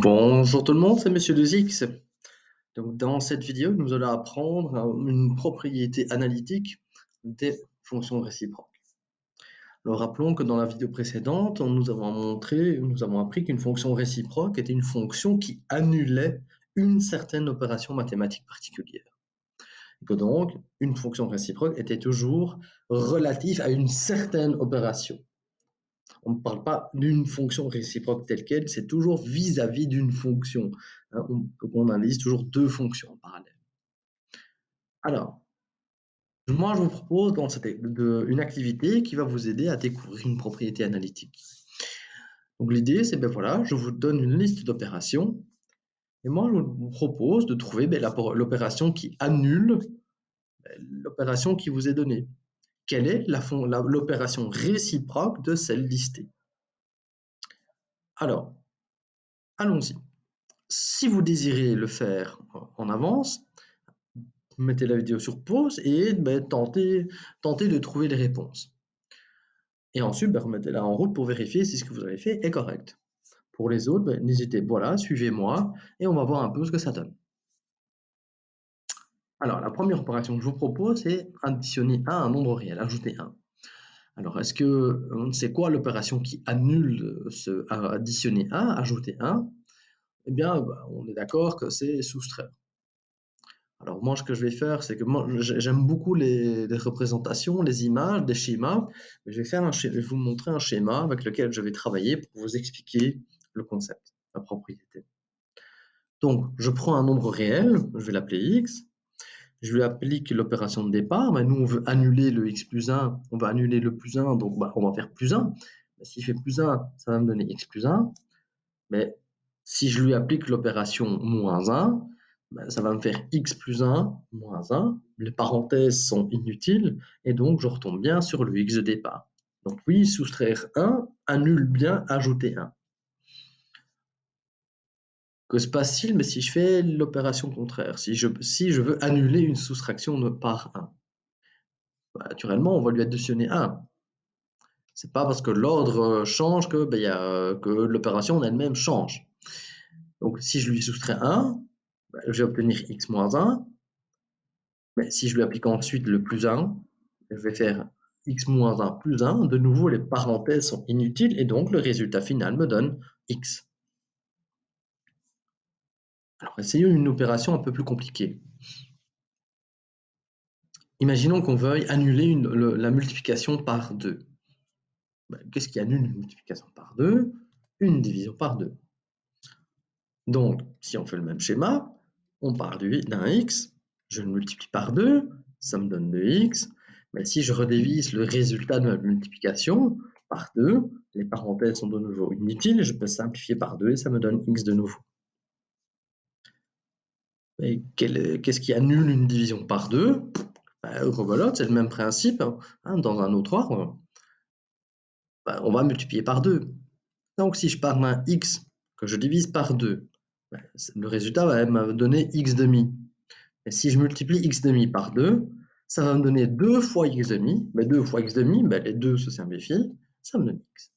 Bonjour tout le monde, c'est Monsieur 2X. Donc dans cette vidéo, nous allons apprendre une propriété analytique des fonctions réciproques. Alors rappelons que dans la vidéo précédente, nous avons appris qu'une fonction réciproque était une fonction qui annulait une certaine opération mathématique particulière. Et que donc, une fonction réciproque était toujours relative à une certaine opération. On ne parle pas d'une fonction réciproque telle qu'elle, c'est toujours vis-à-vis d'une fonction. Hein, on analyse toujours deux fonctions en parallèle. Alors, moi, je vous propose une activité qui va vous aider à découvrir une propriété analytique. Donc, l'idée, c'est, voilà, je vous donne une liste d'opérations, et moi, je vous propose de trouver l'opération qui annule l'opération qui vous est donnée. Quelle est l'opération réciproque de celle listée? Alors, allons-y. Si vous désirez le faire en avance, mettez la vidéo sur pause et tentez de trouver les réponses. Et ensuite, remettez-la en route pour vérifier si ce que vous avez fait est correct. Pour les autres, n'hésitez, voilà, suivez-moi et on va voir un peu ce que ça donne. Alors, la première opération que je vous propose, c'est additionner 1 à un nombre réel, ajouter 1. Alors, c'est quoi l'opération qui annule additionner 1, ajouter 1? Eh bien, on est d'accord que c'est soustraire. Alors moi, ce que je vais faire, c'est que moi, j'aime beaucoup les représentations, les images, des schémas. Je vais vous montrer un schéma avec lequel je vais travailler pour vous expliquer le concept, la propriété. Donc, je prends un nombre réel, je vais l'appeler x. Je lui applique l'opération de départ. Mais nous, on veut annuler le x plus 1. On va annuler le plus 1, donc on va faire plus 1. S'il fait plus 1, ça va me donner x plus 1. Mais si je lui applique l'opération moins 1, ça va me faire x plus 1 moins 1. Les parenthèses sont inutiles et donc je retombe bien sur le x de départ. Donc oui, soustraire 1 annule bien ajouter 1. Que se passe-t-il mais si je fais l'opération contraire, si je veux annuler une soustraction par 1? Naturellement, on va lui additionner 1. C'est pas parce que l'ordre change que l'opération en elle-même change. Donc si je lui soustrais 1, je vais obtenir x moins 1. Mais si je lui applique ensuite le plus 1, je vais faire x moins 1 plus 1. De nouveau, les parenthèses sont inutiles et donc le résultat final me donne x. Alors, essayons une opération un peu plus compliquée. Imaginons qu'on veuille annuler la multiplication par 2. Qu'est-ce qui annule une multiplication par 2? Une division par 2. Donc, si on fait le même schéma, on part d'un x, je le multiplie par 2, ça me donne 2x. Mais si je redivise le résultat de ma multiplication par 2, les parenthèses sont de nouveau inutiles, je peux simplifier par 2 et ça me donne x de nouveau. Qu'est-ce qui annule une division par 2? Rebelote, c'est le même principe, hein, dans un autre ordre. On va multiplier par 2. Donc si je pars d'un x que je divise par 2, le résultat va me donner x demi. Et si je multiplie x demi par 2, ça va me donner 2 fois x demi. Mais 2 fois x demi, les 2 se simplifient, ça me donne x.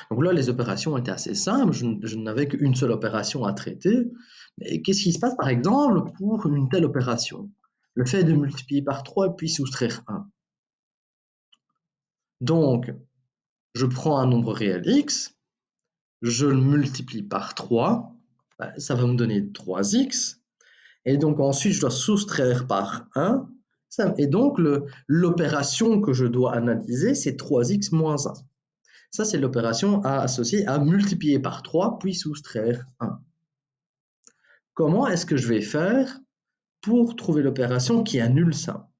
Donc là, les opérations étaient assez simples. Je n'avais qu'une seule opération à traiter. Mais qu'est-ce qui se passe, par exemple, pour une telle opération? Le fait de multiplier par 3 puis soustraire 1. Donc, je prends un nombre réel x, je le multiplie par 3, ça va me donner 3x. Et donc ensuite, je dois soustraire par 1. Et donc, l'opération que je dois analyser, c'est 3x moins 1. Ça, c'est l'opération associée à multiplier par 3, puis soustraire 1. Comment est-ce que je vais faire pour trouver l'opération qui annule ça?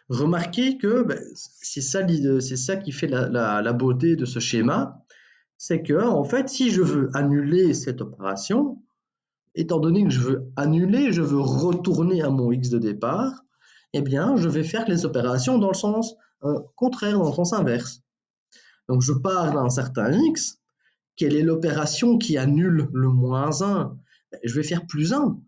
Remarquez que c'est ça qui fait la beauté de ce schéma, c'est que, en fait, si je veux annuler cette opération, étant donné que je veux annuler, je veux retourner à mon x de départ, eh bien, je vais faire les opérations dans le sens contraire, dans le sens inverse. Donc, je pars d'un certain x. Quelle est l'opération qui annule le moins 1? Je vais faire plus 1.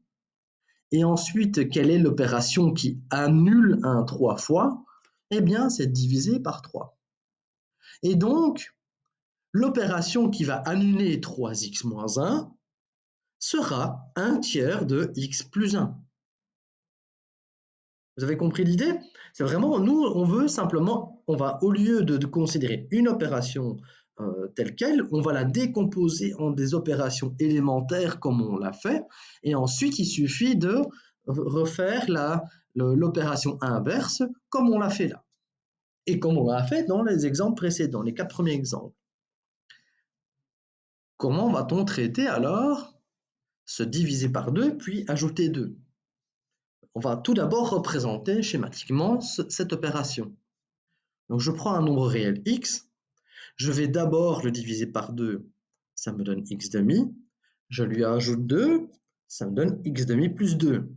Et ensuite, quelle est l'opération qui annule 1 3 fois? Eh bien, c'est diviser par 3. Et donc, l'opération qui va annuler 3x moins 1 sera 1/3 de x plus 1. Vous avez compris l'idée? C'est vraiment, nous, on veut simplement, on va, au lieu de considérer une opération telle qu'elle, on va la décomposer en des opérations élémentaires comme on l'a fait, et ensuite il suffit de refaire l'opération inverse comme on l'a fait là, et comme on l'a fait dans les exemples précédents, les 4 premiers exemples. Comment va-t-on traiter alors ce diviser par 2 puis ajouter 2? On va tout d'abord représenter schématiquement cette opération. Donc je prends un nombre réel x, je vais d'abord le diviser par 2, ça me donne x demi, je lui ajoute 2, ça me donne x demi plus 2.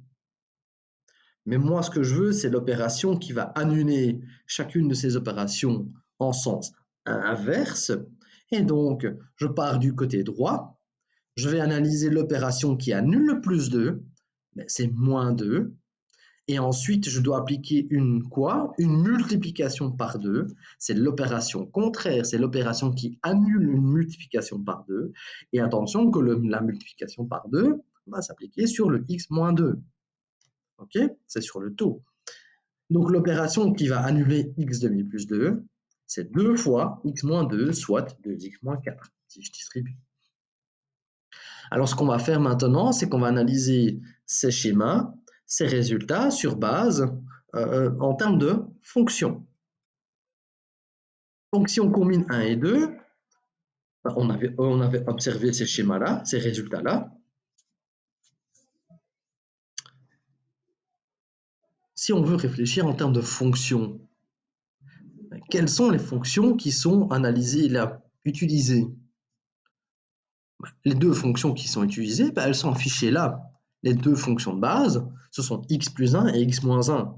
Mais moi, ce que je veux, c'est l'opération qui va annuler chacune de ces opérations en sens inverse. Et donc, je pars du côté droit, je vais analyser l'opération qui annule le plus 2, c'est moins 2. Et ensuite, je dois appliquer une multiplication par 2. C'est l'opération contraire, c'est l'opération qui annule une multiplication par 2. Et attention que la multiplication par 2 va s'appliquer sur le x moins 2. OK? C'est sur le taux. Donc l'opération qui va annuler x demi plus 2, c'est 2 fois x moins 2, soit 2x moins 4, si je distribue. Alors ce qu'on va faire maintenant, c'est qu'on va analyser ces schémas, ces résultats sur base en termes de fonctions. Donc si on combine 1 et 2, on avait observé ces schémas-là, ces résultats-là. Si on veut réfléchir en termes de fonctions, quelles sont les fonctions qui sont analysées là, utilisées? Les deux fonctions qui sont utilisées, elles sont affichées là. Les deux fonctions de base, ce sont x plus 1 et x moins 1.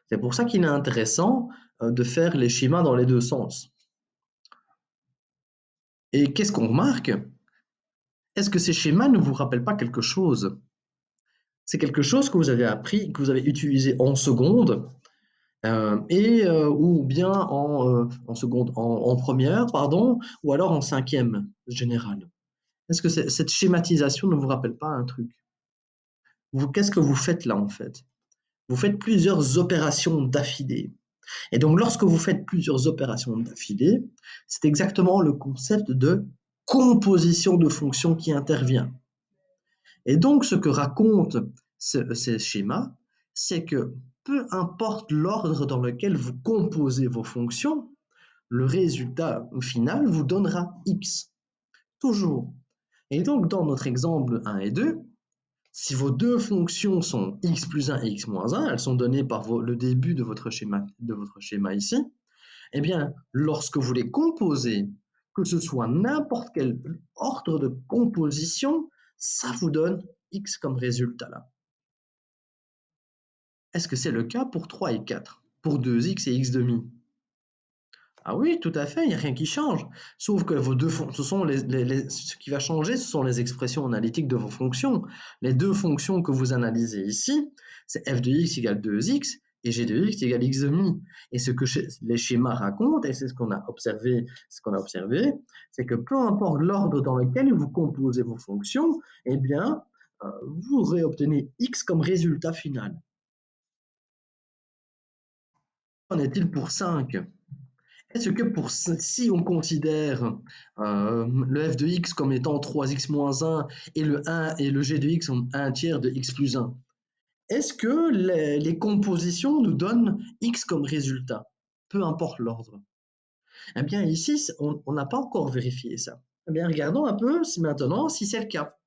C'est pour ça qu'il est intéressant de faire les schémas dans les deux sens. Et qu'est-ce qu'on remarque? Est-ce que ces schémas ne vous rappellent pas quelque chose? C'est quelque chose que vous avez appris, que vous avez utilisé en seconde, ou bien en seconde, en première, pardon, ou alors en cinquième générale. Est-ce que cette schématisation ne vous rappelle pas un truc? Qu'est-ce que vous faites là en fait? Vous faites plusieurs opérations d'affilée. Et donc, lorsque vous faites plusieurs opérations d'affilée, c'est exactement le concept de composition de fonctions qui intervient. Et donc, ce que racontent ces schémas, c'est que peu importe l'ordre dans lequel vous composez vos fonctions, le résultat final vous donnera x, toujours. Et donc, dans notre exemple 1 et 2, si vos deux fonctions sont x plus 1 et x moins 1, elles sont données par le début de votre schéma ici, eh bien, lorsque vous les composez, que ce soit n'importe quel ordre de composition, ça vous donne x comme résultat là. Est-ce que c'est le cas pour 3 et 4, pour 2x et x demi? Ah oui, tout à fait, il n'y a rien qui change. Sauf que vos deux ce sont ce qui va changer, ce sont les expressions analytiques de vos fonctions. Les deux fonctions que vous analysez ici, c'est f de x égale 2x et g de x égale x demi. Et ce que les schémas racontent, et c'est ce qu'on a observé, c'est que peu importe l'ordre dans lequel vous composez vos fonctions, eh bien, vous réobtenez x comme résultat final. Qu'en est-il pour 5? Est-ce que si on considère le f de x comme étant 3x moins 1 et le 1 et le g de x sont 1/3 de x plus 1, est-ce que les compositions nous donnent x comme résultat? Peu importe l'ordre. Eh bien ici, on n'a pas encore vérifié ça. Eh bien regardons un peu maintenant si c'est le cas.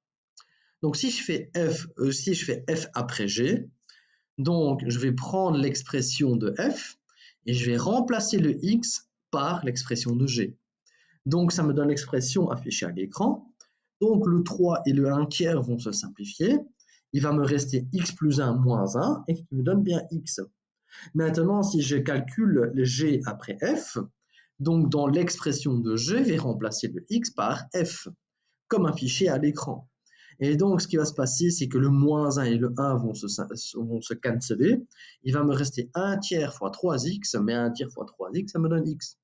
Donc si je fais f après g, donc je vais prendre l'expression de f et je vais remplacer le x par l'expression de g. Donc ça me donne l'expression affichée à l'écran. Donc le 3 et le 1/3 vont se simplifier. Il va me rester x plus 1 moins 1 et qui me donne bien x. Maintenant, si je calcule le g après f, donc dans l'expression de g, je vais remplacer le x par f, comme affiché à l'écran. Et donc, ce qui va se passer, c'est que le moins 1 et le 1 vont se canceller. Il va me rester 1/3 fois 3x, mais 1/3 fois 3x, ça me donne x.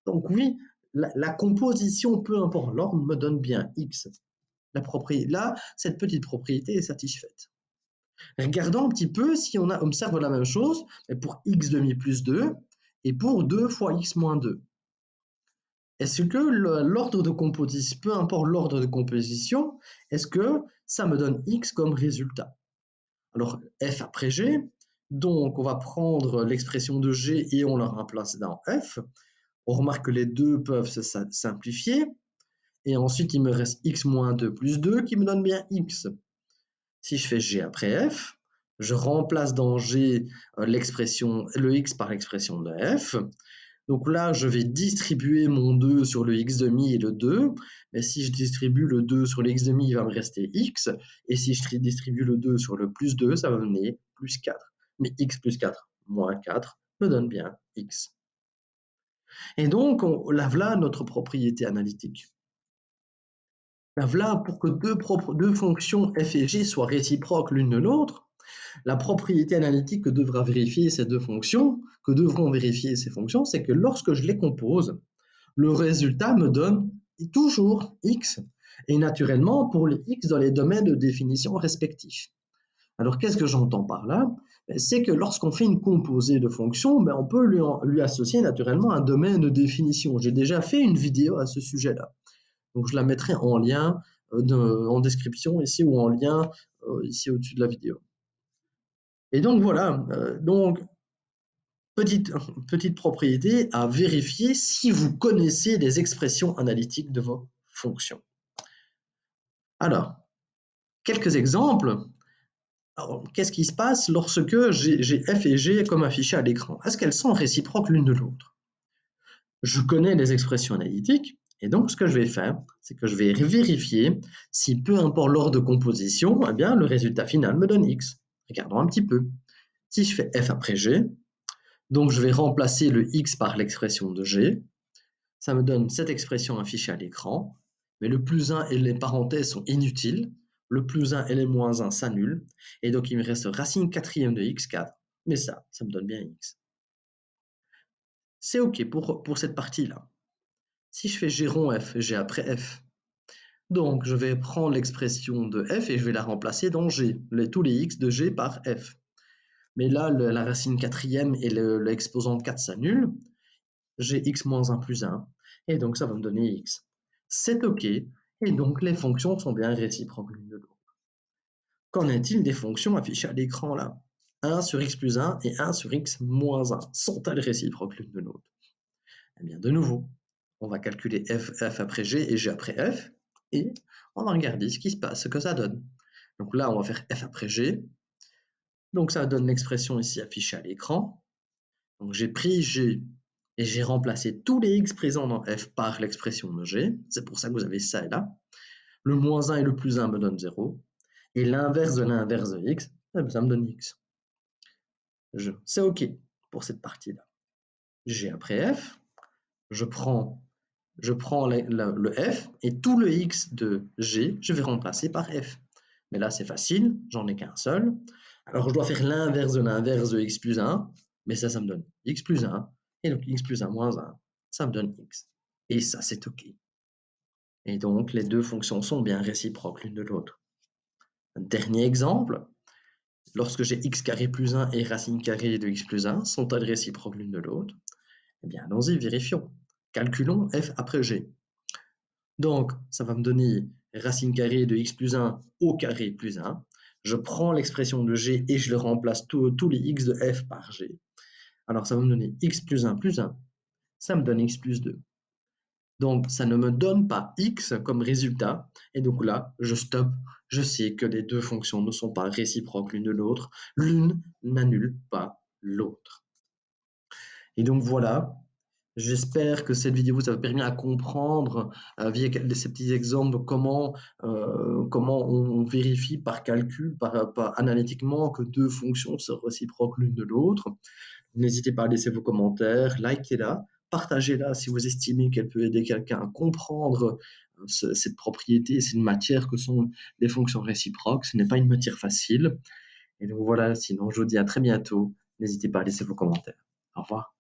Donc oui, la composition, peu importe l'ordre, me donne bien x. Là, cette petite propriété est satisfaite. Regardons un petit peu si on observe la même chose pour x demi plus 2 et pour 2 fois x moins 2. Est-ce que l'ordre de composition, peu importe l'ordre de composition, est-ce que ça me donne x comme résultat? Alors, f après g, donc on va prendre l'expression de g et on la remplace dans f. On remarque que les deux peuvent se simplifier. Et ensuite, il me reste x moins 2 plus 2 qui me donne bien x. Si je fais g après f, je remplace dans g le x par l'expression de f. Donc là, je vais distribuer mon 2 sur le x demi et le 2. Mais si je distribue le 2 sur le x demi, il va me rester x. Et si je distribue le 2 sur le plus 2, ça va me donner plus 4. Mais x plus 4 moins 4 me donne bien x. Et donc, voilà notre propriété analytique. Là, pour que deux fonctions f et g soient réciproques l'une de l'autre, la propriété analytique que devront vérifier ces fonctions, c'est que lorsque je les compose, le résultat me donne toujours x, et naturellement pour les x dans les domaines de définition respectifs. Alors, qu'est-ce que j'entends par là? C'est que lorsqu'on fait une composée de fonctions, on peut lui associer naturellement un domaine de définition. J'ai déjà fait une vidéo à ce sujet-là. Donc, je la mettrai en lien en description ici ou en lien ici au-dessus de la vidéo. Et donc, voilà. Donc, petite propriété à vérifier si vous connaissez les expressions analytiques de vos fonctions. Alors, quelques exemples. Qu'est-ce qui se passe lorsque j'ai f et g comme affichés à l'écran? Est-ce qu'elles sont réciproques l'une de l'autre? Je connais les expressions analytiques, et donc ce que je vais faire, c'est que je vais vérifier si peu importe l'ordre de composition, eh bien, le résultat final me donne x. Regardons un petit peu. Si je fais f après g, donc je vais remplacer le x par l'expression de g, ça me donne cette expression affichée à l'écran, mais le plus 1 et les parenthèses sont inutiles, le plus 1 et les moins 1 s'annulent, et donc il me reste racine quatrième de x4, mais ça me donne bien x. C'est OK pour cette partie-là. Si je fais g rond f, g après f, donc je vais prendre l'expression de f et je vais la remplacer dans g, tous les x de g par f. Mais là, la racine quatrième et l'exposant 4 s'annulent, j'ai x moins 1 plus 1, et donc ça va me donner x. C'est OK, et donc les fonctions sont bien réciproques l'une de l'autre. Qu'en est-il des fonctions affichées à l'écran là? 1 sur x plus 1 et 1 sur x moins 1, sont-elles réciproques l'une de l'autre? Eh bien, de nouveau, on va calculer f après g et g après f, et on va regarder ce qui se passe, ce que ça donne. Donc là, on va faire f après g, donc ça donne l'expression ici affichée à l'écran. Donc j'ai pris g et j'ai remplacé tous les x présents dans f par l'expression de g. C'est pour ça que vous avez ça et là. Le moins 1 et le plus 1 me donnent 0. Et l'inverse de x, ça me donne x. C'est OK pour cette partie-là. G après f, je prends le f et tout le x de g, je vais remplacer par f. Mais là, c'est facile, j'en ai qu'un seul. Alors, je dois faire l'inverse de x plus 1, mais ça me donne x plus 1. Et donc, x plus 1 moins 1, ça me donne x. Et ça, c'est OK. Et donc, les deux fonctions sont bien réciproques l'une de l'autre. Un dernier exemple, lorsque j'ai x carré plus 1 et racine carrée de x plus 1, sont-elles réciproques l'une de l'autre? Eh bien, allons-y, vérifions. Calculons f après g. Donc, ça va me donner racine carrée de x plus 1 au carré plus 1. Je prends l'expression de g et je le remplace tous les x de f par g. Alors, ça va me donner x plus 1 plus 1. Ça me donne x plus 2. Donc, ça ne me donne pas x comme résultat. Et donc là, je stoppe. Je sais que les deux fonctions ne sont pas réciproques l'une de l'autre. L'une n'annule pas l'autre. Et donc voilà, j'espère que cette vidéo vous a permis à comprendre via ces petits exemples comment on vérifie par calcul, analytiquement que deux fonctions se réciproquent l'une de l'autre. N'hésitez pas à laisser vos commentaires, likez-la, partagez-la si vous estimez qu'elle peut aider quelqu'un à comprendre cette propriété, cette matière que sont les fonctions réciproques. Ce n'est pas une matière facile. Et donc voilà, sinon je vous dis à très bientôt. N'hésitez pas à laisser vos commentaires. Au revoir.